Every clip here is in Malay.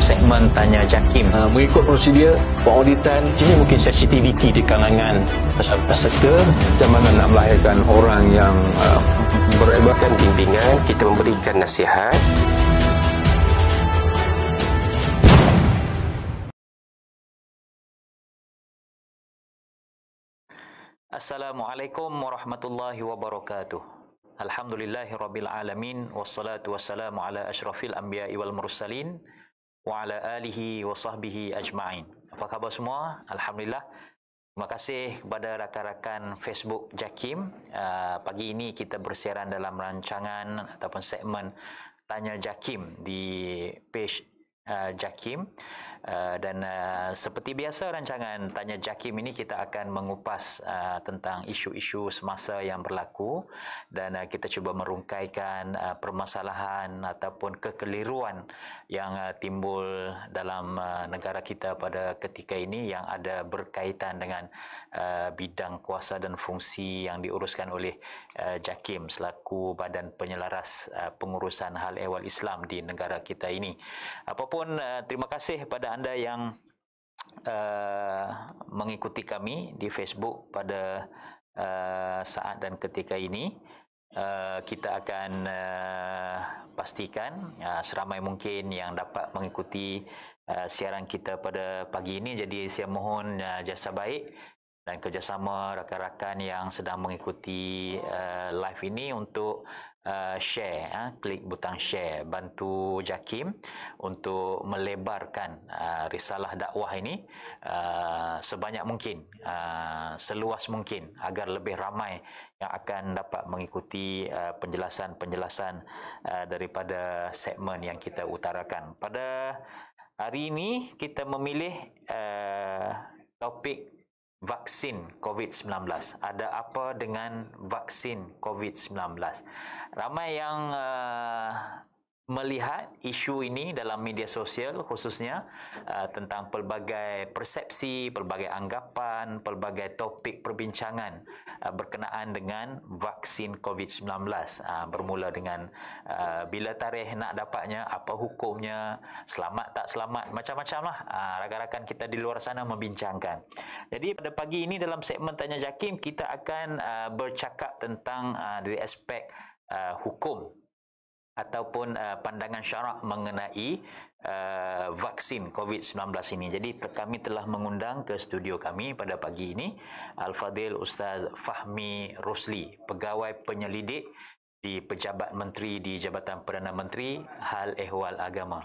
segmen Tanya Jakim. Mengikut prosedur pengauditan, Jadi mungkin sensitiviti di kalangan peserta. macam mana nak melahirkan orang yang Beribakan bimbingan, kita memberikan nasihat. Assalamualaikum warahmatullahi wabarakatuh. Alhamdulillahirabbil alamin wassalatu wassalamu ala asyrafil anbiya'i wal mursalin wa ala alihi wa sahbihi ajma'in. Apa khabar semua? Alhamdulillah. Terima kasih kepada rakan-rakan Facebook Jakim. Pagi ini kita bersiaran dalam rancangan ataupun segmen Tanya Jakim di page Jakim. Dan seperti biasa rancangan Tanya Jakim ini kita akan mengupas tentang isu-isu semasa yang berlaku dan kita cuba merungkaikan permasalahan ataupun kekeliruan yang timbul dalam negara kita pada ketika ini yang ada berkaitan dengan bidang kuasa dan fungsi yang diuruskan oleh Jakim selaku badan penyelaras pengurusan hal ehwal Islam di negara kita ini. Apapun, terima kasih pada anda yang mengikuti kami di Facebook pada saat dan ketika ini. Kita akan pastikan seramai mungkin yang dapat mengikuti siaran kita pada pagi ini. Jadi saya mohon jasa baik dan kerjasama rakan-rakan yang sedang mengikuti live ini untuk share, klik butang share, bantu Jakim untuk melebarkan risalah dakwah ini sebanyak mungkin, seluas mungkin agar lebih ramai yang akan dapat mengikuti penjelasan-penjelasan daripada segmen yang kita utarakan. Pada hari ini kita memilih topik vaksin COVID-19. Ada apa dengan vaksin COVID-19? Ramai yang melihat isu ini dalam media sosial khususnya tentang pelbagai persepsi, pelbagai anggapan, pelbagai topik perbincangan berkenaan dengan vaksin COVID-19. Bermula dengan bila tarikh nak dapatnya, apa hukumnya, selamat tak selamat, macam-macam lah rakan-rakan kita di luar sana membincangkan. Jadi pada pagi ini dalam segmen Tanya Jakim kita akan bercakap tentang dari aspek hukum ataupun pandangan syarak mengenai vaksin COVID-19 ini. Jadi kami telah mengundang ke studio kami pada pagi ini Al-Fadhil Ustaz Fahmi Rosli, pegawai penyelidik di Pejabat Menteri di Jabatan Perdana Menteri Hal Ehwal Agama.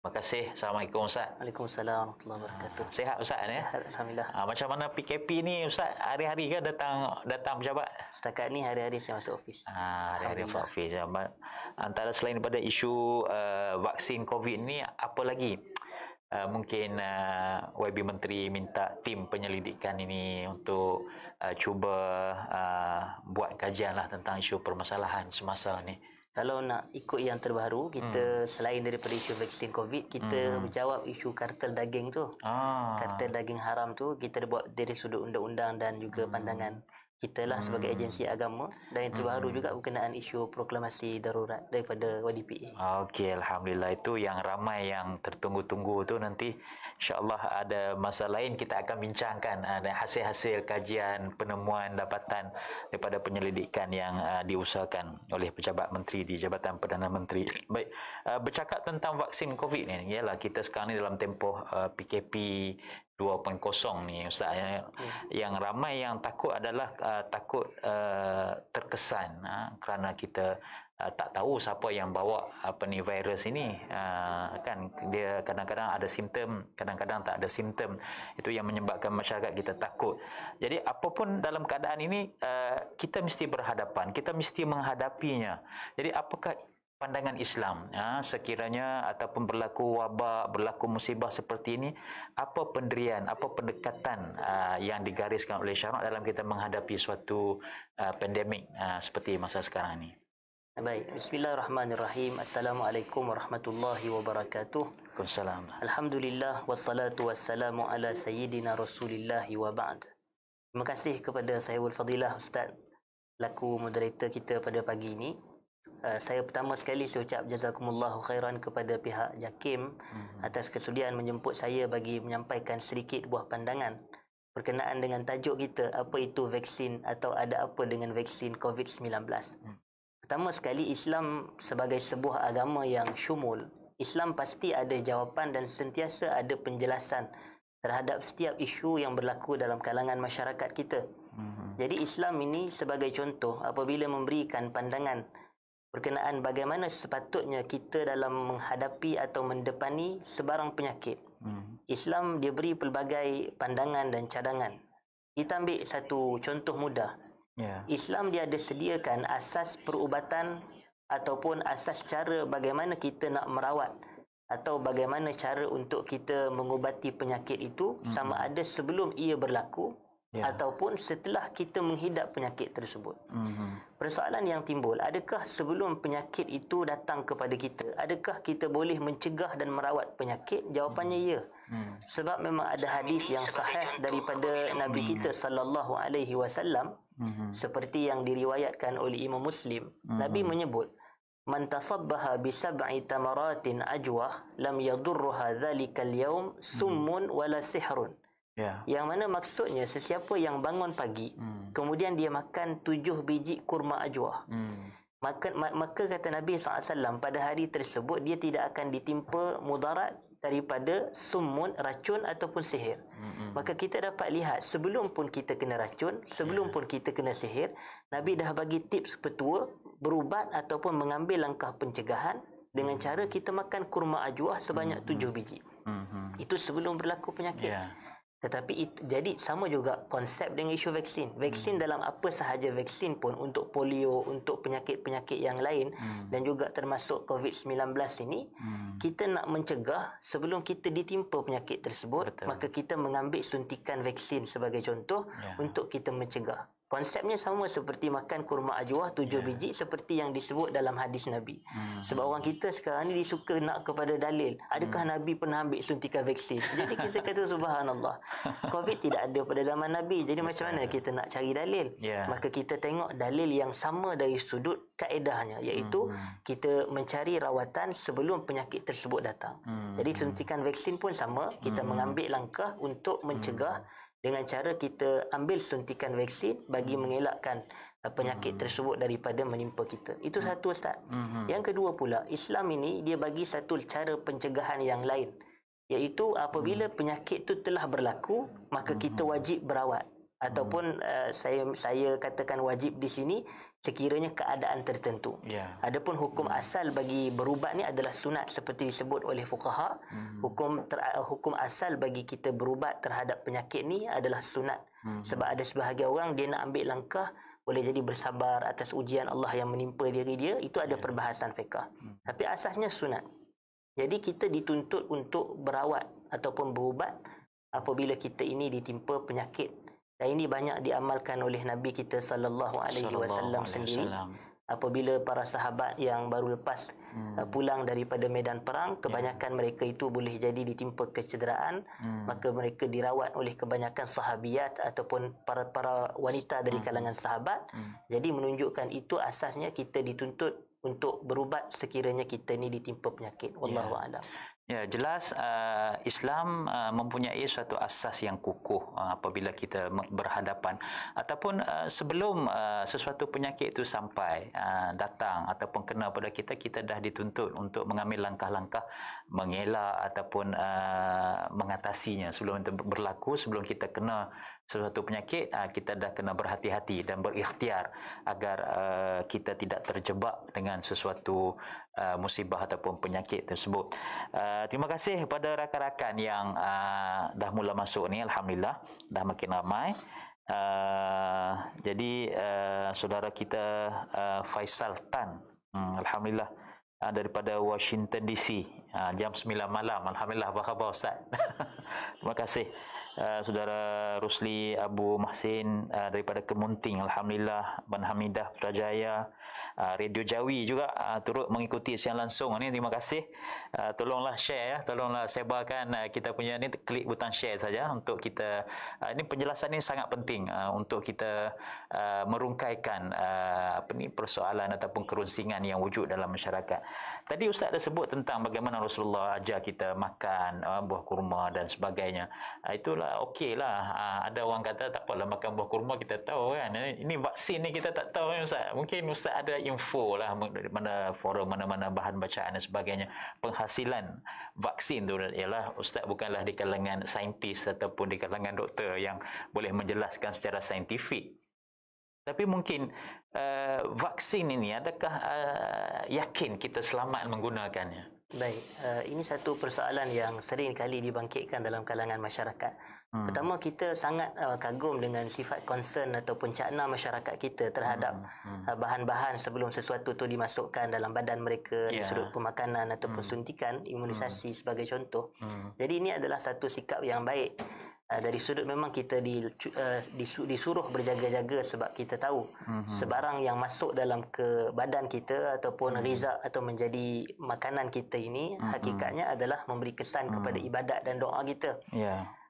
Terima kasih. Assalamualaikum Ustaz. Waalaikumsalam warahmatullahi wabarakatuh. Sihat Ustaz ya? Alhamdulillah. Macam mana PKP ni Ustaz? Hari-hari ke datang pejabat? Setakat ni hari-hari saya masuk ofis. Hari-hari masuk ofis. Antara selain daripada isu vaksin COVID ni, apa lagi? Mungkin YB Menteri minta tim penyelidikan ini untuk cuba buat kajian lah tentang isu permasalahan semasa ni. Kalau nak ikut yang terbaru, kita selain daripada isu vaksin COVID, kita menjawab isu kartel daging tu. Kartel daging haram tu, kita buat dari sudut undang-undang dan juga pandangan kita lah sebagai agensi agama. Dan yang terbaru juga berkenaan isu proklamasi darurat daripada YDPA. Okey, Alhamdulillah. Itu yang ramai yang tertunggu-tunggu tu. Nanti insyaAllah ada masa lain kita akan bincangkan dan hasil-hasil kajian, penemuan, dapatan daripada penyelidikan yang diusahakan oleh Pejabat Menteri di Jabatan Perdana Menteri. Baik, bercakap tentang vaksin COVID ni, ialah kita sekarang ni dalam tempoh PKP 2.0 ni Ustaz, yang ramai yang takut adalah takut terkesan kerana kita tak tahu siapa yang bawa virus ini, kan dia kadang-kadang ada simptom, kadang-kadang tak ada simptom. Itu yang menyebabkan masyarakat kita takut. Jadi apapun dalam keadaan ini kita mesti berhadapan, kita mesti menghadapinya. Jadi apakah pandangan Islam sekiranya ataupun berlaku wabak, berlaku musibah seperti ini, apa pendirian, apa pendekatan yang digariskan oleh syarak dalam kita menghadapi suatu pandemik seperti masa sekarang ini? Baik, bismillahirrahmanirrahim. Assalamualaikum warahmatullahi wabarakatuh. Waalaikumsalam. Alhamdulillah wassalatu wassalamu ala sayyidina Rasulillah wa ba'd. Terima kasih kepada Sahibul Fadilah Ustaz laku moderator kita pada pagi ini. Saya pertama sekali saya ucap jazakumullahu khairan kepada pihak JAKIM atas kesudian menjemput saya bagi menyampaikan sedikit buah pandangan berkenaan dengan tajuk kita, apa itu vaksin atau ada apa dengan vaksin COVID-19. Pertama sekali, Islam sebagai sebuah agama yang syumul, Islam pasti ada jawapan dan sentiasa ada penjelasan terhadap setiap isu yang berlaku dalam kalangan masyarakat kita. Jadi Islam ini sebagai contoh apabila memberikan pandangan berkenaan bagaimana sepatutnya kita dalam menghadapi atau mendepani sebarang penyakit. Islam dia beri pelbagai pandangan dan cadangan. Kita ambil satu contoh mudah. Islam dia ada sediakan asas perubatan ataupun asas cara bagaimana kita nak merawat atau bagaimana cara untuk kita mengubati penyakit itu, sama ada sebelum ia berlaku ataupun setelah kita menghidap penyakit tersebut. Persoalan yang timbul, adakah sebelum penyakit itu datang kepada kita, adakah kita boleh mencegah dan merawat penyakit? Jawapannya ya. Sebab memang ada hadis yang sahih daripada Nabi kita sallallahu alaihi wasallam seperti yang diriwayatkan oleh Imam Muslim. Nabi menyebut, man tasabbaha bi sab'i tamaratin ajwah lam yadurruha dzalikal yaum summun wala sihrun. Yang mana maksudnya sesiapa yang bangun pagi kemudian dia makan 7 biji kurma ajwah, maka kata Nabi SAW, pada hari tersebut dia tidak akan ditimpa mudarat daripada summun, racun ataupun sihir. Maka kita dapat lihat sebelum pun kita kena racun, sebelum pun kita kena sihir, Nabi dah bagi tips petua berubat ataupun mengambil langkah pencegahan dengan cara kita makan kurma ajwah sebanyak 7 biji. Itu sebelum berlaku penyakit. Tetapi itu, jadi sama juga konsep dengan isu vaksin. Vaksin dalam apa sahaja vaksin pun, untuk polio, untuk penyakit-penyakit yang lain dan juga termasuk COVID-19 ini, kita nak mencegah sebelum kita ditimpa penyakit tersebut. Maka kita mengambil suntikan vaksin sebagai contoh untuk kita mencegah. Konsepnya sama seperti makan kurma ajwah 7 biji seperti yang disebut dalam hadis Nabi. Sebab orang kita sekarang ni disuka nak kepada dalil. Adakah Nabi pernah ambil suntikan vaksin? Jadi kita kata subhanallah, COVID tidak ada pada zaman Nabi. Jadi macam mana kita nak cari dalil? Maka kita tengok dalil yang sama dari sudut kaedahnya, iaitu kita mencari rawatan sebelum penyakit tersebut datang. Jadi suntikan vaksin pun sama, kita mengambil langkah untuk mencegah dengan cara kita ambil suntikan vaksin bagi mengelakkan penyakit tersebut daripada menimpa kita. Itu satu, Ustaz. Yang kedua pula, Islam ini dia bagi satu cara pencegahan yang lain, iaitu apabila penyakit itu telah berlaku, maka kita wajib berawat. Ataupun saya katakan wajib di sini sekiranya keadaan tertentu. Adapun hukum asal bagi berubat ni adalah sunat seperti disebut oleh fuqaha. Hukum asal bagi kita berubat terhadap penyakit ni adalah sunat. Sebab ada sebahagian orang dia nak ambil langkah, boleh jadi bersabar atas ujian Allah yang menimpa diri dia, itu ada perbahasan fiqh. Tapi asasnya sunat. Jadi kita dituntut untuk berawat ataupun berubat apabila kita ini ditimpa penyakit. Dan ini banyak diamalkan oleh Nabi kita sallallahu alaihi wasallam sendiri. Apabila para sahabat yang baru lepas pulang daripada medan perang, kebanyakan mereka itu boleh jadi ditimpa kecederaan, maka mereka dirawat oleh kebanyakan sahabiyat ataupun para wanita dari kalangan sahabat. Jadi menunjukkan itu asasnya kita dituntut untuk berubat sekiranya kita ni ditimpa penyakit. Wallahu a'lam. Ya, jelas Islam mempunyai suatu asas yang kukuh apabila kita berhadapan ataupun sebelum sesuatu penyakit itu sampai datang ataupun kena pada kita, kita dah dituntut untuk mengambil langkah-langkah mengelak ataupun mengatasinya sebelum itu berlaku. Sebelum kita kena sesuatu penyakit, kita dah kena berhati-hati dan berikhtiar agar kita tidak terjebak dengan sesuatu musibah ataupun penyakit tersebut. Terima kasih kepada rakan-rakan yang dah mula masuk ni. Alhamdulillah dah makin ramai. Jadi saudara kita Faisal Tan, Alhamdulillah, daripada Washington DC, jam 9 malam. Alhamdulillah, apa khabar Ustaz? Terima kasih. Saudara Rusli Abu Mahsin daripada Kemunting, alhamdulillah, Ban Hamidah Putrajaya, Radio Jawi juga turut mengikuti siaran langsung ni. Terima kasih. Tolonglah share ya, tolonglah sebarkan kita punya ni, klik butang share saja untuk kita ini penjelasan ini sangat penting untuk kita merungkaikan apa ni persoalan ataupun kerunsingan yang wujud dalam masyarakat. Tadi Ustaz dah sebut tentang bagaimana Rasulullah ajar kita makan buah kurma dan sebagainya. Itulah okeylah. Ada orang kata tak apalah makan buah kurma, kita tahu kan. Ini vaksin ni kita tak tahu kan Ustaz. Mungkin Ustaz ada info lah mana forum, mana-mana bahan bacaan dan sebagainya. Penghasilan vaksin tu ialah Ustaz bukanlah di kalangan saintis ataupun di kalangan doktor yang boleh menjelaskan secara saintifik. Tapi mungkin vaksin ini adakah yakin kita selamat menggunakannya? Baik, ini satu persoalan yang sering kali dibangkitkan dalam kalangan masyarakat. Pertama, kita sangat kagum dengan sifat concern ataupun cakna masyarakat kita terhadap bahan-bahan sebelum sesuatu tu dimasukkan dalam badan mereka, di sudut pemakanan ataupun suntikan imunisasi sebagai contoh. Jadi ini adalah satu sikap yang baik. Dari sudut memang kita disuruh berjaga-jaga sebab kita tahu sebarang yang masuk dalam ke badan kita ataupun rizak atau menjadi makanan kita ini hakikatnya adalah memberi kesan kepada ibadat dan doa kita.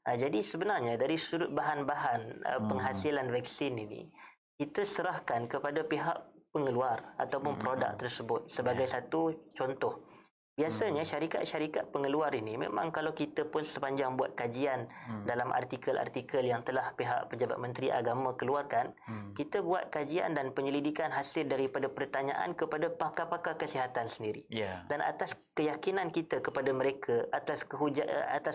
Jadi sebenarnya dari sudut bahan-bahan penghasilan vaksin ini, kita serahkan kepada pihak pengeluar ataupun produk tersebut sebagai satu contoh. Biasanya syarikat-syarikat pengeluar ini memang kalau kita pun sepanjang buat kajian dalam artikel-artikel yang telah pihak Pejabat Menteri Agama keluarkan, kita buat kajian dan penyelidikan hasil daripada pertanyaan kepada pakar-pakar kesihatan sendiri. Dan atas keyakinan kita kepada mereka, atas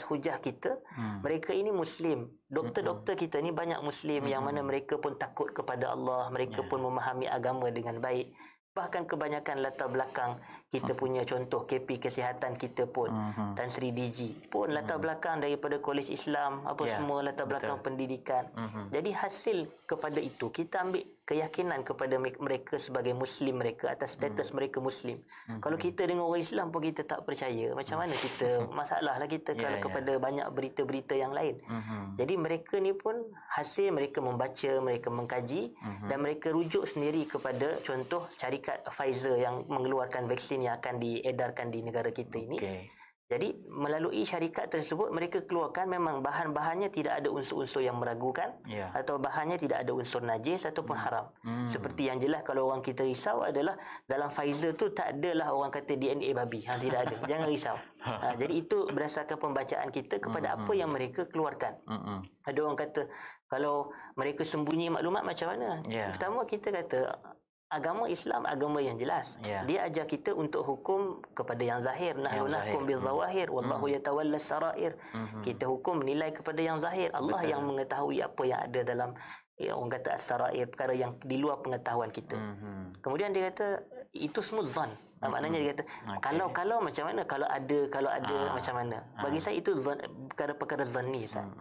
hujah kita, mereka ini Muslim. Doktor-doktor kita ni banyak Muslim yang mana mereka pun takut kepada Allah, mereka pun memahami agama dengan baik. Bahkan kebanyakan latar belakang kita punya contoh KP kesihatan kita pun Tan Sri DG pun latar belakang daripada Kolej Islam, semua latar belakang pendidikan. Jadi hasil kepada itu kita ambil keyakinan kepada mereka sebagai Muslim mereka atas status mereka Muslim. Kalau kita dengan orang Islam pun kita tak percaya, macam mana kita masalah lah kita kalau kepada banyak berita-berita yang lain. Jadi mereka ni pun hasil mereka membaca, mereka mengkaji dan mereka rujuk sendiri kepada contoh syarikat Pfizer yang mengeluarkan vaksin yang akan diedarkan di negara kita ini. Jadi melalui syarikat tersebut mereka keluarkan memang bahan-bahannya tidak ada unsur-unsur yang meragukan atau bahannya tidak ada unsur najis ataupun haram. Seperti yang jelas kalau orang kita risau adalah dalam Pfizer tu tak adalah orang kata DNA babi. Tidak ada. Jangan risau. Jadi itu berdasarkan pembacaan kita kepada apa yang mereka keluarkan. Ada orang kata kalau mereka sembunyi maklumat macam mana? Pertama kita kata agama Islam agama yang jelas. Dia ajar kita untuk hukum kepada yang zahir. Nahnu nahkum bil zawahir wallahu yatawalla sarair. Kita hukum menilai kepada yang zahir. Allah yang mengetahui apa yang ada dalam orang kata as-sarair, perkara yang di luar pengetahuan kita. Kemudian dia kata itu semua zan. Maknanya dia kata kalau macam mana, kalau ada macam mana. Bagi saya itu zan, perkara-perkara zanni Ustaz.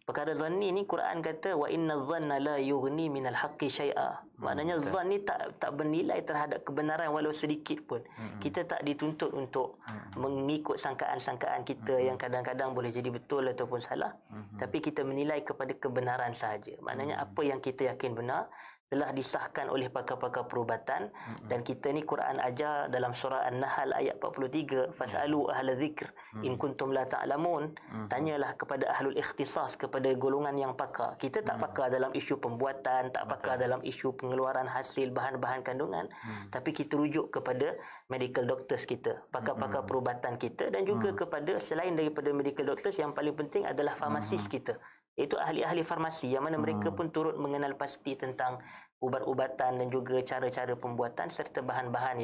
Perkara zanni ni Quran kata wa inna dhanna la yughni minal haqqi syai'a. Maknanya zan ni tak bernilai terhadap kebenaran walau sedikit pun. Kita tak dituntut untuk mengikut sangkaan-sangkaan kita yang kadang-kadang boleh jadi betul ataupun salah. Tapi kita menilai kepada kebenaran sahaja. Maknanya apa yang kita yakin benar telah disahkan oleh pakar-pakar perubatan dan kita ni Quran ajar dalam surah An-Nahl ayat 43, fasalu ahla dzikr in kuntum la ta'lamun. Tanyalah kepada ahlul ikhtisas, kepada golongan yang pakar. Kita tak pakar dalam isu pembuatan, tak pakar dalam isu pengeluaran hasil bahan-bahan kandungan, tapi kita rujuk kepada medical doctors kita, pakar-pakar perubatan kita dan juga kepada selain daripada medical doctors yang paling penting adalah farmasis kita. Itu ahli-ahli farmasi yang mana mereka pun turut mengenal pasti tentang ubat-ubatan dan juga cara-cara pembuatan serta bahan-bahan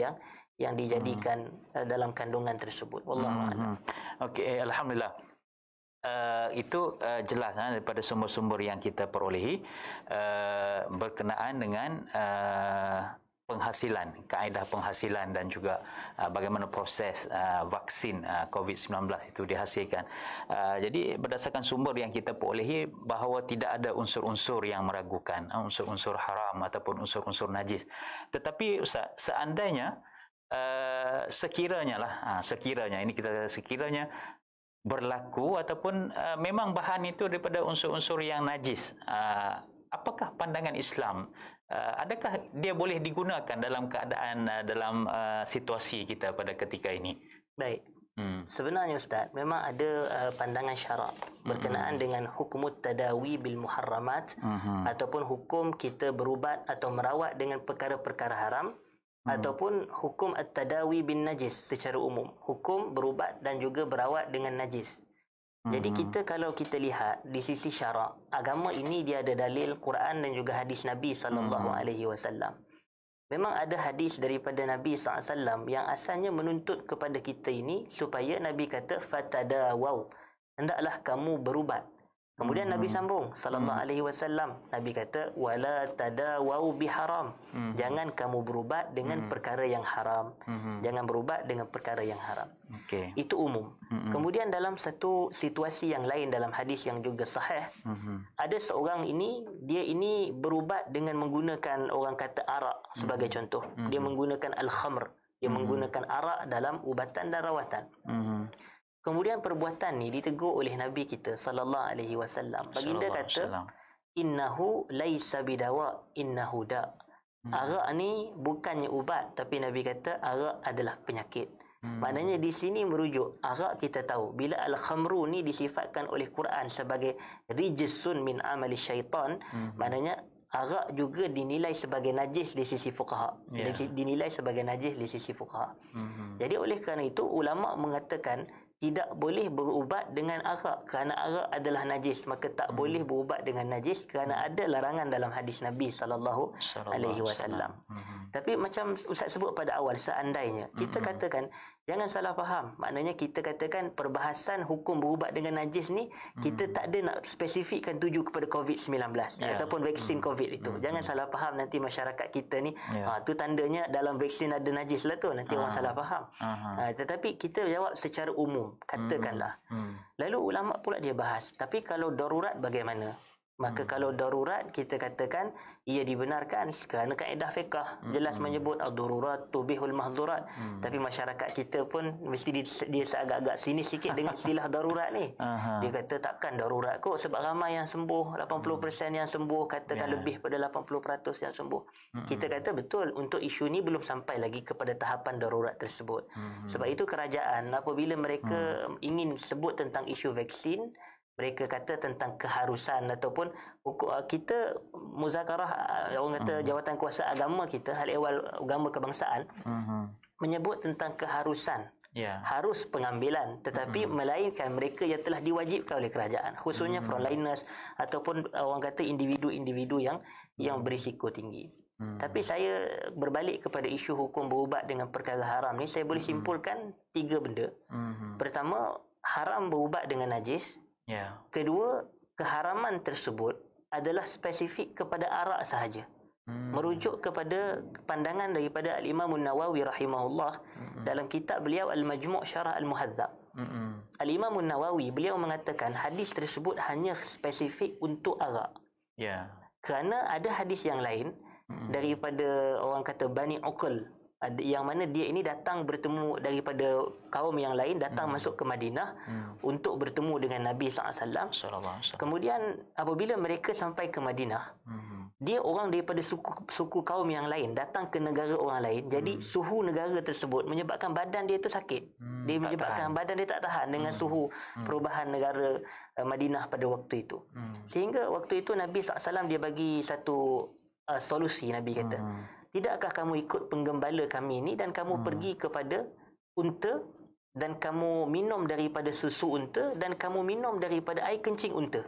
yang dijadikan dalam kandungan tersebut. Wallahu a'lam. Okey, alhamdulillah. Itu jelas daripada sumber-sumber yang kita perolehi berkenaan dengan penghasilan, kaedah penghasilan dan juga bagaimana proses vaksin COVID-19 itu dihasilkan. Jadi berdasarkan sumber yang kita perolehi bahawa tidak ada unsur-unsur yang meragukan, unsur-unsur haram ataupun unsur-unsur najis. Tetapi Ustaz, seandainya sekiranya ini kita sekiranya berlaku ataupun memang bahan itu daripada unsur-unsur yang najis. Apakah pandangan Islam? Adakah dia boleh digunakan dalam keadaan dalam situasi kita pada ketika ini? Baik. Sebenarnya Ustaz, memang ada pandangan syarak berkenaan dengan hukumut tadawi bil muharramat ataupun hukum kita berubat atau merawat dengan perkara-perkara haram ataupun hukum at-tadawi bin najis secara umum, hukum berubat dan juga berawat dengan najis. Jadi kalau kita lihat di sisi syarak, agama ini dia ada dalil Quran dan juga hadis Nabi SAW. Memang ada hadis daripada Nabi SAW yang asalnya menuntut kepada kita ini supaya Nabi kata fatadawaw, hendaklah kamu berubat. Kemudian Nabi sambung SAW, Nabi kata wala tadawaw biharam, jangan kamu berubat dengan perkara yang haram. Jangan berubat dengan perkara yang haram. Itu umum. Kemudian dalam satu situasi yang lain dalam hadis yang juga sahih, ada seorang ini, dia ini berubat dengan menggunakan, orang kata arak sebagai contoh. Dia menggunakan al-khamr, dia menggunakan arak dalam ubatan dan rawatan. Kemudian perbuatan ni ditegur oleh Nabi kita sallallahu alaihi wasallam. Baginda kata innahu laisa bidawa innahu da. Arak ni bukannya ubat, tapi Nabi kata arak adalah penyakit. Maknanya di sini merujuk arak, kita tahu bila al-khamru ni disifatkan oleh Quran sebagai rijsun min amali syaitan, maknanya arak juga dinilai sebagai najis di sisi fuqaha. Dinilai sebagai najis di sisi fuqaha. Jadi oleh kerana itu ulama mengatakan tidak boleh berubat dengan arak kerana arak adalah najis, maka tak boleh berubat dengan najis kerana ada larangan dalam hadis Nabi sallallahu alaihi wasallam. Tapi macam Ustaz sebut pada awal, seandainya kita katakan, jangan salah faham, maknanya kita katakan perbahasan hukum berubat dengan najis ni kita tak ada nak spesifikkan tuju kepada COVID-19 ataupun vaksin COVID itu. Jangan salah faham nanti masyarakat kita ni, tu tandanya dalam vaksin ada najis lah tu, nanti orang salah faham. Tetapi kita jawab secara umum, katakanlah. Lalu ulama pula dia bahas, tapi kalau darurat bagaimana? Maka kalau darurat kita katakan ia dibenarkan kerana kaedah fiqh jelas menyebut ad-darurat tubihul mahzurat. Tapi masyarakat kita pun mesti dia agak-agak sini sikit dengan istilah darurat ni. Dia kata takkan darurat kot sebab ramai yang sembuh, 80% yang sembuh, katakan lebih pada 80% yang sembuh. Kita kata betul, untuk isu ni belum sampai lagi kepada tahapan darurat tersebut. Sebab itu kerajaan apabila mereka ingin sebut tentang isu vaksin, mereka kata tentang keharusan ataupun kita muzakarah, orang kata jawatan kuasa agama kita, hal ehwal agama kebangsaan menyebut tentang keharusan. Harus pengambilan, tetapi melainkan mereka yang telah diwajibkan oleh kerajaan, khususnya frontliners ataupun orang kata individu-individu yang berisiko tinggi. Tapi saya berbalik kepada isu hukum berubat dengan perkara haram ni, saya boleh simpulkan 3 benda. Pertama, haram berubat dengan najis. Kedua, keharaman tersebut adalah spesifik kepada arak sahaja. Merujuk kepada pandangan daripada Al-Imam An-Nawawi rahimahullah dalam kitab beliau Al-Majmu' Syarah Al-Muhadzab. Al-Imam An-Nawawi beliau mengatakan hadis tersebut hanya spesifik untuk arak. Kerana ada hadis yang lain daripada orang kata Bani Uqal, yang mana dia ini datang bertemu daripada kaum yang lain, datang masuk ke Madinah untuk bertemu dengan Nabi SAW. Kemudian apabila mereka sampai ke Madinah, dia orang daripada suku kaum yang lain datang ke negara orang lain. Jadi suhu negara tersebut menyebabkan badan dia tu sakit. Dia menyebabkan badan dia tak tahan dengan suhu perubahan negara Madinah pada waktu itu. Sehingga waktu itu Nabi SAW dia bagi satu solusi. Nabi kata, tidakkah kamu ikut penggembala kami ini dan kamu pergi kepada unta dan kamu minum daripada susu unta dan kamu minum daripada air kencing unta.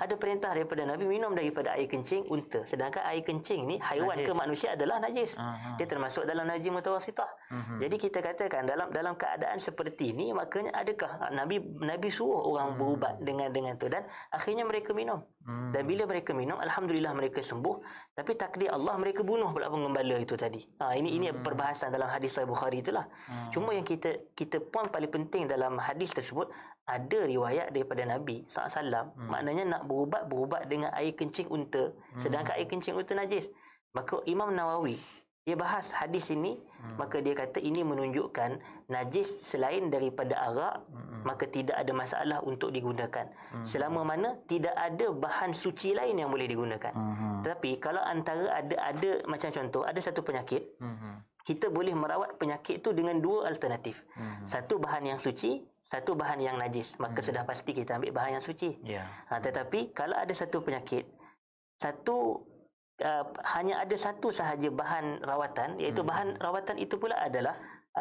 Ada perintah daripada Nabi minum daripada air kencing unta. Sedangkan air kencing ni haiwan ke manusia adalah najis. Dia termasuk dalam najis mutawasitah. Jadi kita katakan dalam keadaan seperti ini, makanya adakah Nabi suruh orang berubat dengan tu, dan akhirnya mereka minum. Dan bila mereka minum, alhamdulillah mereka sembuh. Tapi takdir Allah mereka bunuh pula penggembala itu tadi. Ini perbahasan dalam hadis Sahih Bukhari itulah. Cuma yang kita poin paling penting dalam hadis tersebut, ada riwayat daripada Nabi SAW, maknanya nak berubat dengan air kencing unta, sedangkan air kencing unta najis. Maka Imam Nawawi dia bahas hadis ini, maka dia kata ini menunjukkan najis selain daripada arak, maka tidak ada masalah untuk digunakan. Selama mana tidak ada bahan suci lain yang boleh digunakan. Tetapi kalau antara ada macam contoh, ada satu penyakit, kita boleh merawat penyakit tu dengan dua alternatif. Satu bahan yang suci, satu bahan yang najis. Maka sudah pasti kita ambil bahan yang suci. Tetapi kalau ada satu penyakit, hanya ada satu sahaja bahan rawatan, iaitu bahan rawatan itu pula adalah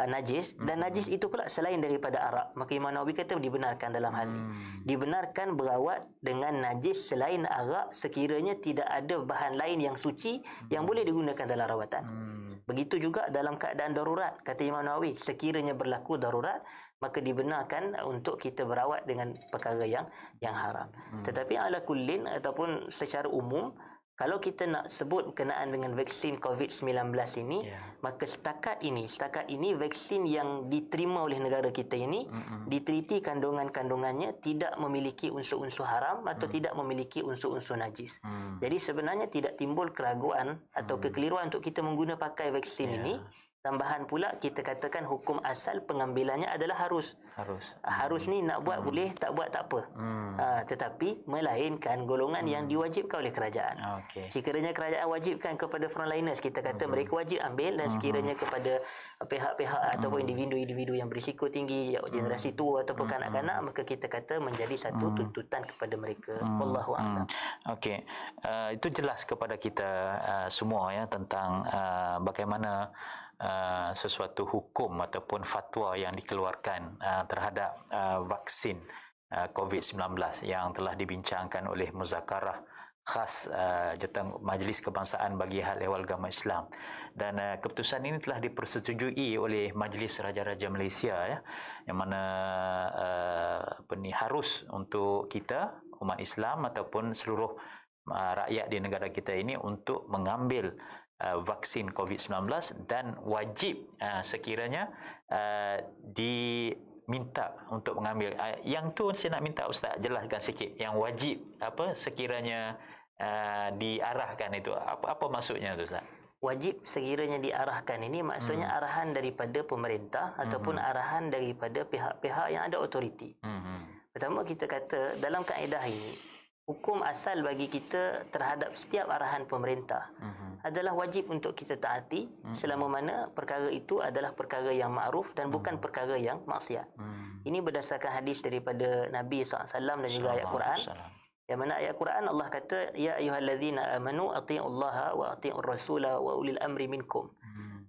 najis, dan najis itu pula selain daripada arak. Maka Imam Nawawi kata dibenarkan dalam hal ini. Dibenarkan berawat dengan najis selain arak sekiranya tidak ada bahan lain yang suci yang boleh digunakan dalam rawatan. Begitu juga dalam keadaan darurat, kata Imam Nawawi, sekiranya berlaku darurat, maka dibenarkan untuk kita berawat dengan perkara yang haram. Tetapi ala kullin ataupun secara umum, kalau kita nak sebut berkenaan dengan vaksin COVID-19 ini, maka setakat ini vaksin yang diterima oleh negara kita ini diteliti kandungan-kandungannya tidak memiliki unsur-unsur haram atau tidak memiliki unsur-unsur najis. Jadi sebenarnya tidak timbul keraguan atau kekeliruan untuk kita mengguna pakai vaksin ini. Tambahan pula kita katakan hukum asal pengambilannya adalah harus. Harus ni nak buat boleh, tak buat tak apa. Tetapi melainkan golongan yang diwajibkan oleh kerajaan. Sekiranya kerajaan wajibkan kepada frontliners, kita kata mereka wajib ambil, dan sekiranya kepada pihak-pihak ataupun individu-individu yang berisiko tinggi, generasi tua ataupun kanak-kanak, maka kita kata menjadi satu tuntutan kepada mereka. Wallahu a'lam. Okey. Itu jelas kepada kita semua ya tentang bagaimana sesuatu hukum ataupun fatwa yang dikeluarkan terhadap vaksin COVID-19 yang telah dibincangkan oleh muzakarah khas Majlis Kebangsaan bagi Hal Ehwal Agama Islam, dan keputusan ini telah dipersetujui oleh Majlis Raja-Raja Malaysia ya, yang mana harus untuk kita umat Islam ataupun seluruh rakyat di negara kita ini untuk mengambil vaksin COVID-19, dan wajib sekiranya diminta untuk mengambil. Yang tu saya nak minta Ustaz jelaskan sikit, yang wajib apa sekiranya diarahkan itu, apa maksudnya tu Ustaz? Wajib sekiranya diarahkan ini maksudnya arahan daripada pemerintah ataupun arahan daripada pihak-pihak yang ada otoriti. Pertama kita kata dalam kaedah ini, hukum asal bagi kita terhadap setiap arahan pemerintah adalah wajib untuk kita taati selama mana perkara itu adalah perkara yang ma'ruf dan bukan perkara yang maksiat. Ini berdasarkan hadis daripada Nabi SAW dan juga ayat Quran. Yang mana ayat Quran Allah kata, ya ayyuhallazina amanu atii'ullaha wa atii'ur rasula wa ulil amri minkum.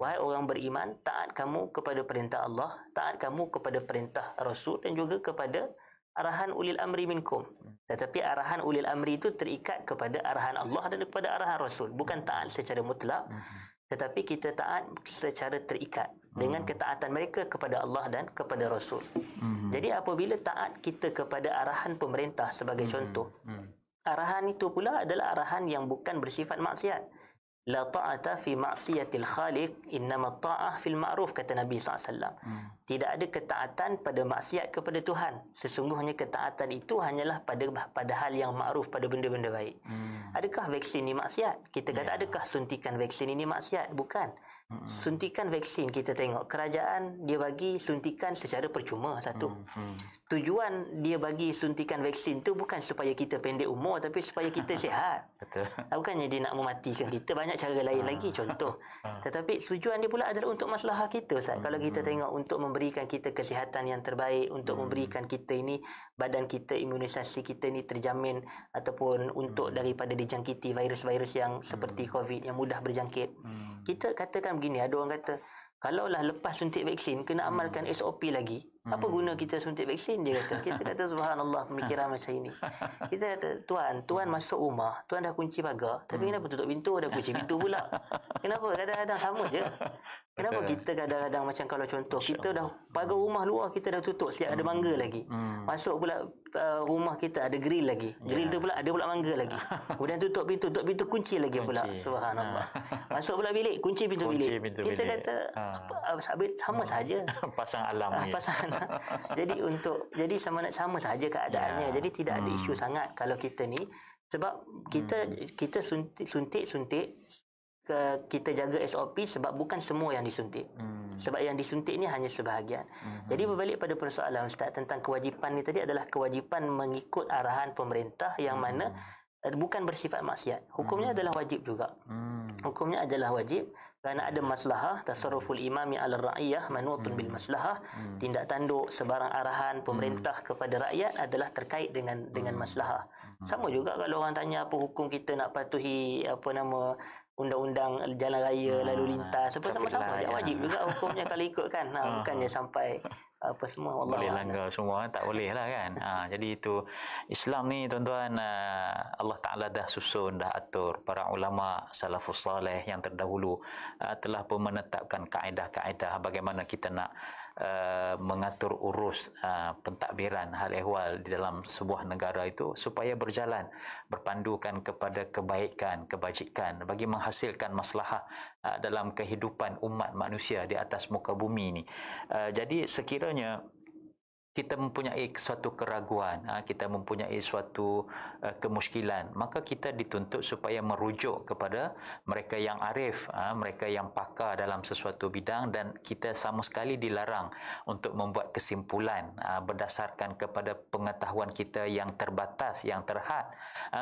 Wahai orang beriman, taat kamu kepada perintah Allah, taat kamu kepada perintah Rasul dan juga kepada arahan ulil amri minkum. Tetapi arahan ulil amri itu terikat kepada arahan Allah dan kepada arahan Rasul. Bukan taat secara mutlak, tetapi kita taat secara terikat dengan ketaatan mereka kepada Allah dan kepada Rasul. Jadi apabila taat kita kepada arahan pemerintah sebagai contoh, arahan itu pula adalah arahan yang bukan bersifat maksiat. La ta'ata fi ma'siyatil khaliq, innama ta'ah fil ma'ruf, kata Nabi SAW. Tidak ada ketaatan pada maksiat kepada Tuhan. Sesungguhnya ketaatan itu hanyalah pada hal yang ma'ruf, pada benda-benda baik. Adakah vaksin ini maksiat? Kita kata adakah suntikan vaksin ini maksiat? Bukan. Suntikan vaksin kita tengok kerajaan dia bagi suntikan secara percuma. Satu, tujuan dia bagi suntikan vaksin tu bukan supaya kita pendek umur, tapi supaya kita sihat. Betul. Bukannya dia nak mematikan kita, banyak cara lain lagi contoh. Tetapi tujuan dia pula adalah untuk maslahah kita, Ustaz. Kalau kita tengok untuk memberikan kita kesihatan yang terbaik, untuk memberikan kita ini, badan kita, imunisasi kita ni terjamin, ataupun untuk daripada dijangkiti virus-virus yang seperti COVID yang mudah berjangkit. Kita katakan begini, ada orang kata, kalaulah lepas suntik vaksin kena amalkan SOP lagi, apa guna kita suntik vaksin? Dia kata. Kita kata subhanallah pemikiran macam ini. Kita kata, Tuan masuk rumah, Tuan dah kunci pagar, tapi kenapa tutup pintu? Dah kunci pintu pula. Kenapa? Kadang-kadang sama je. Kenapa kita kadang-kadang macam kalau contoh, kita dah pagar rumah luar kita dah tutup, siap ada mangga lagi. Masuk pula rumah kita ada grill lagi. Grill tu pula ada pula mangga lagi. Kemudian tutup pintu kunci lagi pula. Subhanallah. Masuk pula bilik, kunci pintu bilik. Kita kata sama saja. Pasang alam ni. Jadi sama saja keadaannya. Jadi tidak ada isu sangat kalau kita ni, sebab kita suntik kita jaga SOP sebab bukan semua yang disuntik. Sebab yang disuntik ni hanya sebahagian. Jadi berbalik pada persoalan Ustaz tentang kewajipan ni tadi adalah kewajipan mengikut arahan pemerintah yang mana bukan bersifat maksiat. Hukumnya adalah wajib juga. Hukumnya adalah wajib kerana ada maslahah. Tasarruful imami ala ra'iyah manutun bil maslahah. Tindak tanduk sebarang arahan pemerintah kepada rakyat adalah terkait dengan maslahah. Sama juga kalau orang tanya apa hukum kita nak patuhi undang-undang jalan raya, lalu lintas, sama-sama dia wajib juga hukumnya kalau ikutkan. Bukannya sampai apa semua Allah boleh langgar semua, tak boleh lah kan. Jadi itu Islam ni tuan-tuan, Allah Ta'ala dah susun, dah atur. Para ulama salafus salih yang terdahulu telah pun menetapkan kaedah-kaedah bagaimana kita nak mengatur urus pentadbiran hal ehwal di dalam sebuah negara itu supaya berjalan berpandukan kepada kebaikan, kebajikan bagi menghasilkan maslahah dalam kehidupan umat manusia di atas muka bumi ini. Jadi sekiranya kita mempunyai suatu keraguan, kita mempunyai suatu kemuskilan, maka kita dituntut supaya merujuk kepada mereka yang arif, mereka yang pakar dalam sesuatu bidang, dan kita sama sekali dilarang untuk membuat kesimpulan berdasarkan kepada pengetahuan kita yang terbatas, yang terhad.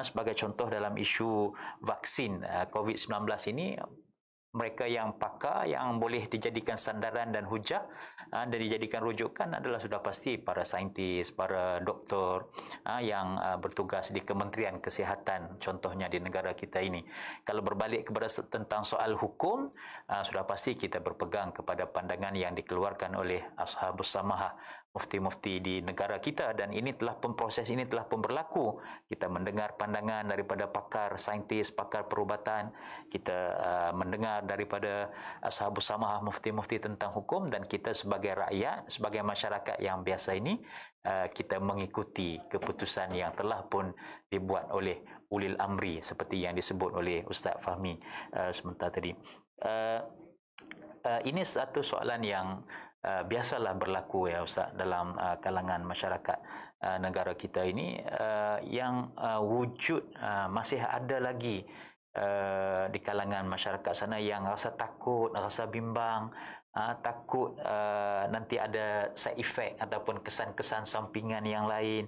Sebagai contoh dalam isu vaksin COVID-19 ini, mereka yang pakar yang boleh dijadikan sandaran dan hujah dan dijadikan rujukan adalah sudah pasti para saintis, para doktor yang bertugas di Kementerian Kesihatan contohnya di negara kita ini. Kalau berbalik kepada tentang soal hukum, sudah pasti kita berpegang kepada pandangan yang dikeluarkan oleh Ashabus Samahah, mufti-mufti di negara kita, dan ini telah proses ini telah pun berlaku. Kita mendengar pandangan daripada pakar saintis, pakar perubatan, kita mendengar daripada Ashabus Samahah, mufti-mufti tentang hukum, dan kita sebagai rakyat, sebagai masyarakat yang biasa ini, kita mengikuti keputusan yang telah pun dibuat oleh ulil amri seperti yang disebut oleh Ustaz Fahmi sebentar tadi. Ini satu soalan yang biasalah berlaku ya Ustaz dalam kalangan masyarakat negara kita ini, yang wujud masih ada lagi di kalangan masyarakat sana yang rasa takut, rasa bimbang, takut nanti ada side effect ataupun kesan-kesan sampingan yang lain.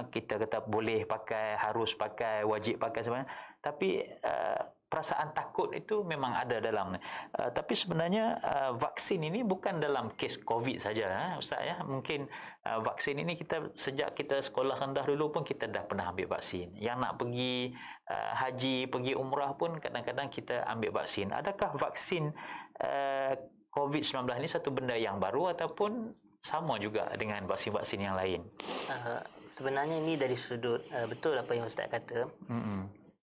Kita kata boleh pakai, harus pakai, wajib pakai sebenarnya, tapi perasaan takut itu memang ada dalam. Tapi sebenarnya vaksin ini bukan dalam kes COVID saja, Ustaz ya. Mungkin vaksin ini kita sejak kita sekolah rendah dulu pun kita dah pernah ambil vaksin. Yang nak pergi haji, pergi umrah pun kadang-kadang kita ambil vaksin. Adakah vaksin COVID-19 ini satu benda yang baru ataupun sama juga dengan vaksin-vaksin yang lain? Sebenarnya ini dari sudut betul apa yang Ustaz kata.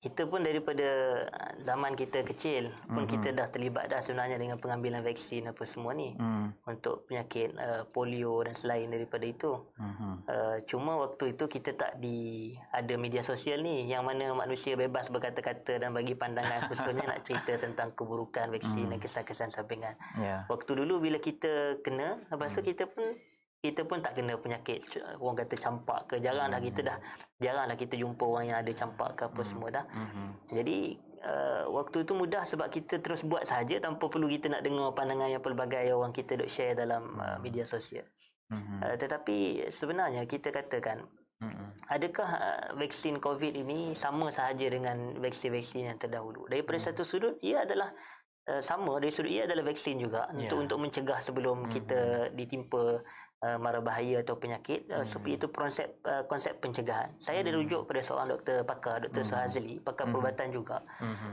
Kita pun daripada zaman kita kecil pun kita dah terlibat dah sebenarnya dengan pengambilan vaksin apa semua ni untuk penyakit polio dan selain daripada itu. Cuma waktu itu kita tak ada media sosial ni yang mana manusia bebas berkata-kata dan bagi pandangan khususnya nak cerita tentang keburukan vaksin dan kesan-kesan sampingan. Waktu dulu bila kita kena, lepas tu kita pun tak kena penyakit orang kata campak ke, jaranglah kita jumpa orang yang ada campak ke apa semua dah. Jadi waktu itu mudah sebab kita terus buat sahaja tanpa perlu kita nak dengar pandangan yang pelbagai orang kita duk share dalam media sosial. Tetapi sebenarnya kita katakan adakah vaksin COVID ini sama sahaja dengan vaksin-vaksin yang terdahulu? Daripada satu sudut ia adalah sama, dari sudut ia adalah vaksin juga untuk mencegah sebelum kita ditimpa mara bahaya atau penyakit. Seperti itu konsep pencegahan. Saya ada rujuk pada seorang doktor pakar, Dr. Suhazli, pakar perubatan juga.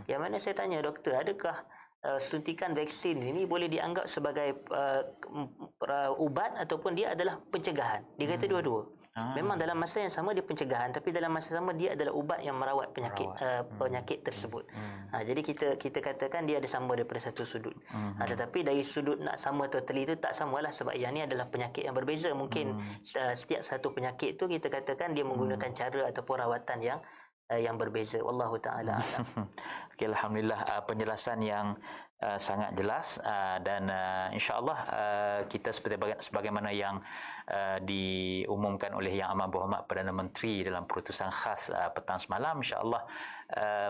Yang mana saya tanya, doktor, adakah suntikan vaksin ini boleh dianggap sebagai ubat ataupun dia adalah pencegahan? Dia kata dua-dua. Memang dalam masa yang sama dia pencegahan, tapi dalam masa sama dia adalah ubat yang merawat penyakit tersebut. Jadi kita katakan dia ada sama daripada satu sudut. Tetapi dari sudut nak sama totally itu tak samalah, sebab yang ni adalah penyakit yang berbeza. Mungkin setiap satu penyakit tu kita katakan dia menggunakan cara ataupun rawatan yang berbeza. Wallahu taala alam. Okay, alhamdulillah penjelasan yang sangat jelas dan insya-Allah kita sebagaimana yang diumumkan oleh Yang Amat Berhormat Perdana Menteri dalam keputusan khas petang semalam, insya-Allah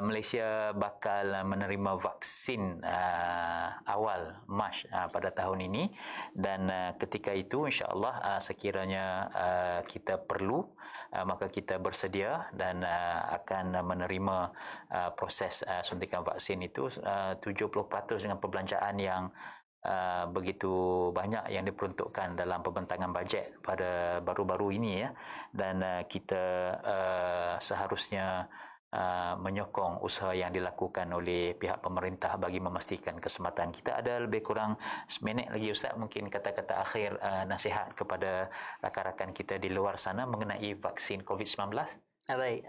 Malaysia bakal menerima vaksin awal Mac pada tahun ini, dan ketika itu insya-Allah sekiranya kita perlu maka kita bersedia dan akan menerima proses suntikan vaksin itu 70% dengan perbelanjaan yang begitu banyak yang diperuntukkan dalam pembentangan bajet pada baru-baru ini ya, dan kita seharusnya menyokong usaha yang dilakukan oleh pihak pemerintah bagi memastikan keselamatan kita. Ada lebih kurang seminit lagi Ustaz, mungkin kata-kata akhir nasihat kepada rakan-rakan kita di luar sana mengenai vaksin COVID-19. Baik,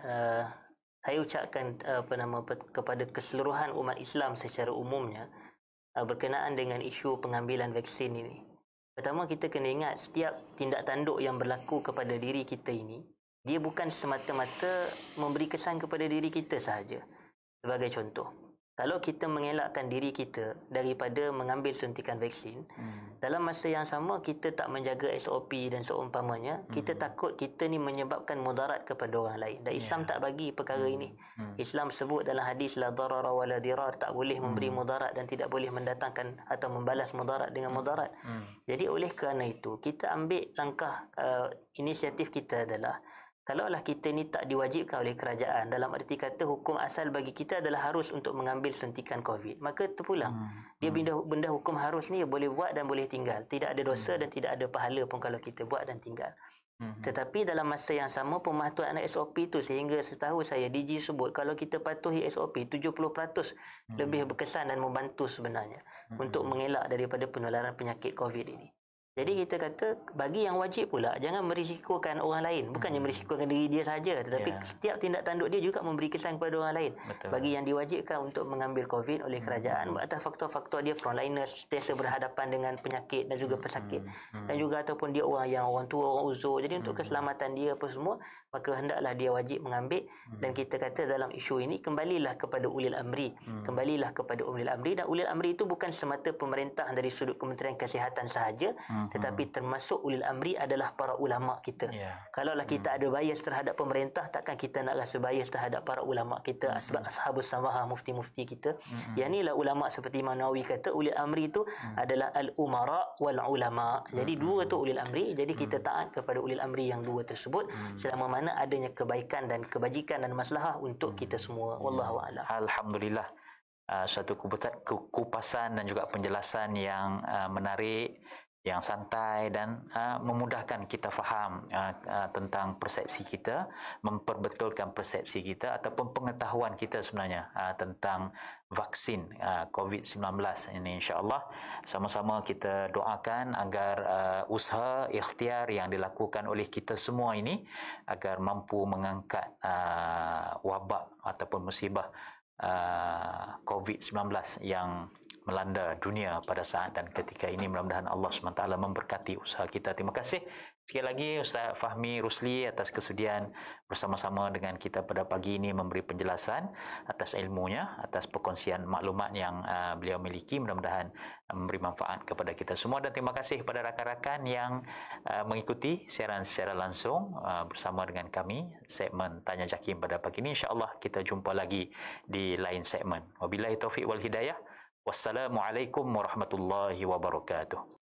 saya ucapkan kepada keseluruhan umat Islam secara umumnya berkenaan dengan isu pengambilan vaksin ini. Pertama, kita kena ingat setiap tindak tanduk yang berlaku kepada diri kita ini, dia bukan semata-mata memberi kesan kepada diri kita sahaja. Sebagai contoh, kalau kita mengelakkan diri kita daripada mengambil suntikan vaksin, dalam masa yang sama kita tak menjaga SOP dan seumpamanya, kita takut kita ni menyebabkan mudarat kepada orang lain. Dan Islam tak bagi perkara ini. Islam sebut dalam hadis la darara wa la dirar, tak boleh memberi mudarat dan tidak boleh mendatangkan atau membalas mudarat dengan mudarat. Jadi oleh kerana itu, kita ambil langkah inisiatif kita adalah, kalaulah kita ni tak diwajibkan oleh kerajaan, dalam arti kata hukum asal bagi kita adalah harus untuk mengambil suntikan COVID, maka terpulang. Dia benda hukum harus ni boleh buat dan boleh tinggal. Tidak ada dosa dan tidak ada pahala pun kalau kita buat dan tinggal. Tetapi dalam masa yang sama, pematuhan SOP itu, sehingga setahu saya DG sebut kalau kita patuhi SOP 70% lebih berkesan dan membantu sebenarnya untuk mengelak daripada penularan penyakit COVID ini. Jadi kita kata bagi yang wajib pula jangan merisikokan orang lain, bukannya merisikokan diri dia saja, tetapi setiap tindak tanduk dia juga memberi kesan kepada orang lain. Betul. Bagi yang diwajibkan untuk mengambil COVID oleh kerajaan atas faktor-faktor dia frontliners, sentiasa berhadapan dengan penyakit dan juga pesakit, dan juga ataupun dia orang tua, orang uzur, jadi untuk keselamatan dia apa semua, maka hendaklah dia wajib mengambil. Dan kita kata dalam isu ini kembalilah kepada ulil amri, kembalilah kepada ulil amri, dan ulil amri itu bukan semata pemerintah dari sudut Kementerian Kesihatan sahaja, tetapi termasuk ulil amri adalah para ulama kita. Kalaulah kita ada bias terhadap pemerintah, takkan kita nak rasa bias terhadap para ulama kita, ashabus samahah, mufti-mufti kita. Yang inilah ulama seperti Imam Nawawi kata, ulil amri itu adalah al-umara wal ulama. Jadi dua tu ulil amri, jadi kita taat kepada ulil amri yang dua tersebut selama mana adanya kebaikan dan kebajikan dan maslahah untuk kita semua. Wallahu a'lam. Alhamdulillah. Satu kupasan dan juga penjelasan yang menarik, yang santai dan memudahkan kita faham tentang persepsi kita, memperbetulkan persepsi kita ataupun pengetahuan kita sebenarnya tentang vaksin COVID-19 ini. InsyaAllah sama-sama kita doakan agar usaha ikhtiar yang dilakukan oleh kita semua ini agar mampu mengangkat wabak ataupun musibah COVID-19 yang melanda dunia pada saat dan ketika ini. Mudah-mudahan Allah SWT memberkati usaha kita. Terima kasih sekali lagi Ustaz Fahmi Rusli atas kesudian bersama-sama dengan kita pada pagi ini memberi penjelasan atas ilmunya, atas perkongsian maklumat yang beliau miliki. Mudah-mudahan memberi manfaat kepada kita semua, dan terima kasih kepada rakan-rakan yang mengikuti siaran secara langsung bersama dengan kami segmen Tanya Jakim pada pagi ini. InsyaAllah kita jumpa lagi di lain segmen. Wabillahi taufiq wal hidayah. Wassalamualaikum warahmatullahi wabarakatuh.